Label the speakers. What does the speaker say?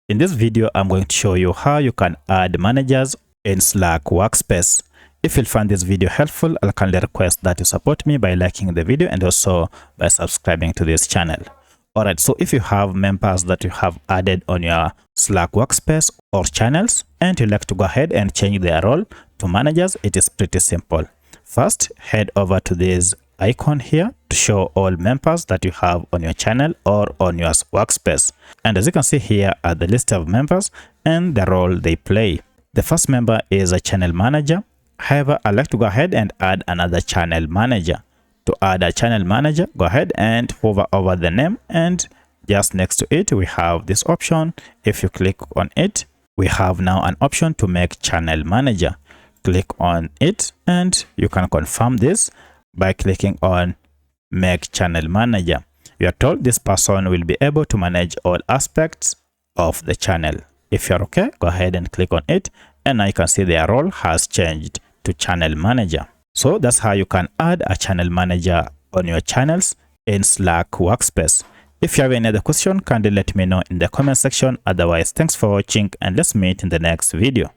Speaker 1: In this video, I'm going to show you how you can add managers in Slack Workspace. If you find this video helpful, I'll kindly request that you support me by liking the video and also by subscribing to this channel. Alright, so if you have members that you have added on your Slack Workspace or channels and you'd like to go ahead and change their role to managers, it is pretty simple. First, head over to this icon here to show all members that you have on your channel or on your Workspace. And as you can see, here are the list of members and the role they play. The first member is a channel manager. However, I'd like to go ahead and add another channel manager. To add a channel manager, go ahead and hover over the name, and just next to it we have this option. If you click on it, we have now an option to make channel manager. Click on it and you can confirm this by clicking on make channel manager. You are told this person will be able to manage all aspects of the channel. If you're okay, go ahead and click on it, and now you can see their role has changed to channel manager. So that's how you can add a channel manager on your channels in Slack Workspace. If you have any other question, kindly let me know in the comment section. Otherwise, thanks for watching and let's meet in the next video.